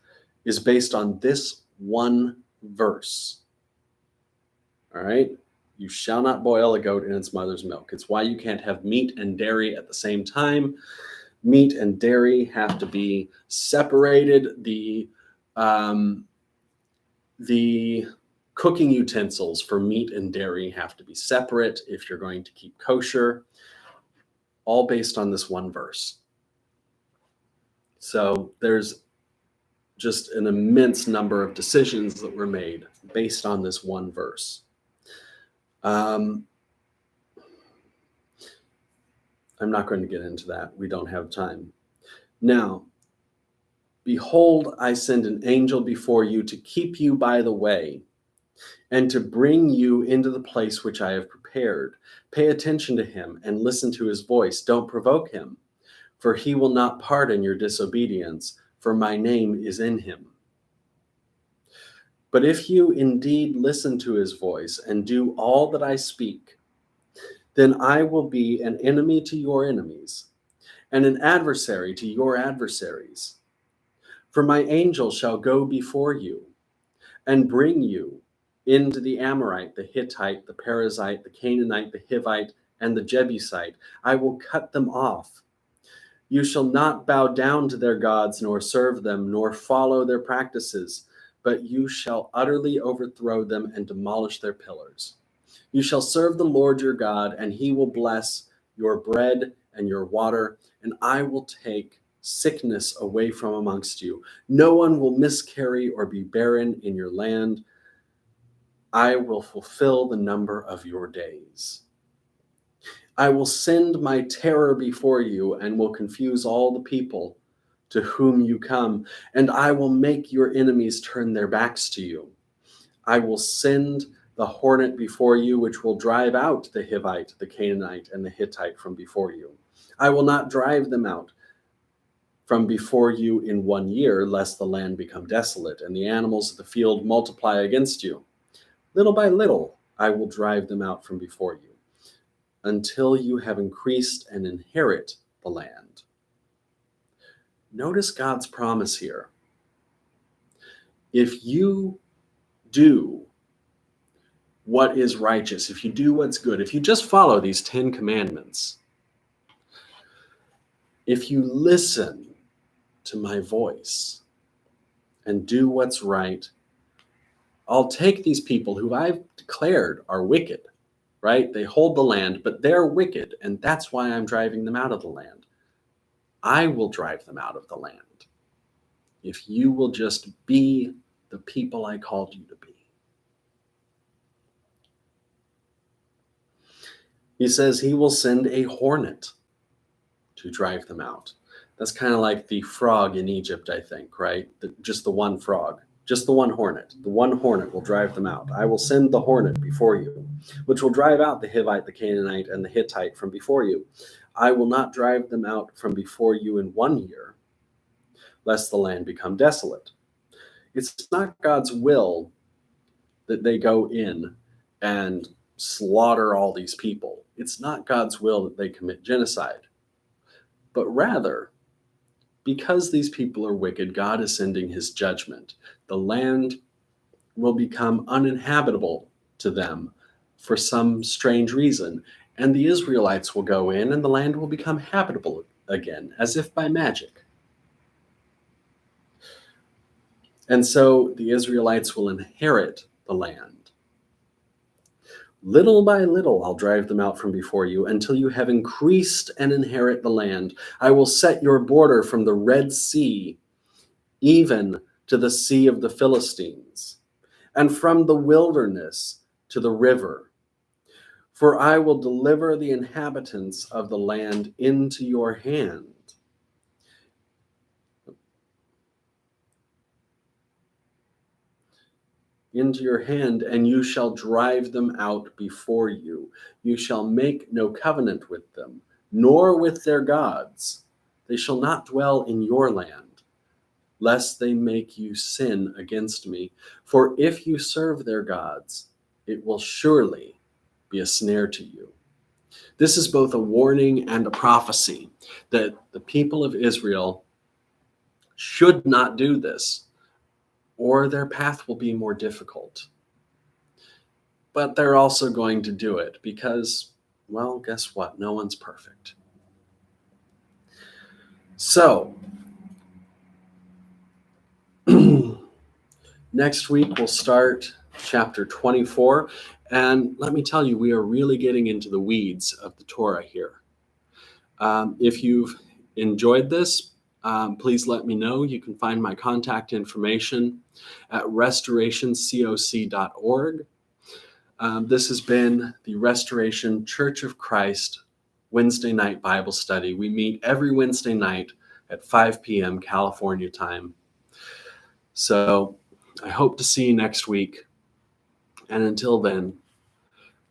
is based on this one verse. All right? You shall not boil a goat in its mother's milk. It's why you can't have meat and dairy at the same time. Meat and dairy have to be separated. The cooking utensils for meat and dairy have to be separate if you're going to keep kosher, all based on this one verse. So there's just an immense number of decisions that were made based on this one verse. I'm not going to get into that. We don't have time. Now, behold, I send an angel before you to keep you by the way and to bring you into the place which I have prepared. Pay attention to him and listen to his voice. Don't provoke him, for he will not pardon your disobedience, for my name is in him. But if you indeed listen to his voice and do all that I speak, then I will be an enemy to your enemies and an adversary to your adversaries. For my angel shall go before you and bring you into the Amorite, the Hittite, the Perizzite, the Canaanite, the Hivite, and the Jebusite. I will cut them off. You shall not bow down to their gods, nor serve them, nor follow their practices, but you shall utterly overthrow them and demolish their pillars. You shall serve the Lord your God, and he will bless your bread and your water, and I will take sickness away from amongst you. No one will miscarry or be barren in your land. I will fulfill the number of your days. I will send my terror before you and will confuse all the people to whom you come, and I will make your enemies turn their backs to you. I will send the hornet before you, which will drive out the Hivite, the Canaanite, and the Hittite from before you. I will not drive them out from before you in 1 year, lest the land become desolate and the animals of the field multiply against you. Little by little, I will drive them out from before you, until you have increased and inherit the land. Notice God's promise here. If you do what is righteous, if you do what's good, if you just follow these 10 commandments, if you listen to my voice and do what's right, I'll take these people who I've declared are wicked, right? They hold the land, but they're wicked, and that's why I'm driving them out of the land. I will drive them out of the land if you will just be the people I called you to be. He says he will send a hornet to drive them out. That's kind of like the frog in Egypt, I think, right? Just the one frog, just the one hornet. The one hornet will drive them out. I will send the hornet before you, which will drive out the Hivite, the Canaanite, and the Hittite from before you. I will not drive them out from before you in 1 year, lest the land become desolate. It's not God's will that they go in and slaughter all these people. It's not God's will that they commit genocide. But rather, because these people are wicked, God is sending his judgment. The land will become uninhabitable to them for some strange reason, and the Israelites will go in and the land will become habitable again, as if by magic. And so the Israelites will inherit the land. Little by little, I'll drive them out from before you until you have increased and inherit the land. I will set your border from the Red Sea, even to the Sea of the Philistines, and from the wilderness to the river. For I will deliver the inhabitants of the land into your hand. And you shall drive them out before you. You shall make no covenant with them, nor with their gods. They shall not dwell in your land, lest they make you sin against me. For if you serve their gods, it will surely be a snare to you. This is both a warning and a prophecy that the people of Israel should not do this, or their path will be more difficult. But they're also going to do it because, well, guess what? No one's perfect. So, next week we'll start chapter 24. And let me tell you, we are really getting into the weeds of the Torah here. If you've enjoyed this, please let me know. You can find my contact information at restorationcoc.org. This has been the Restoration Church of Christ Wednesday night Bible study. We meet every Wednesday night at 5 p.m. California time. So I hope to see you next week. And until then,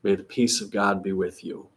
may the peace of God be with you.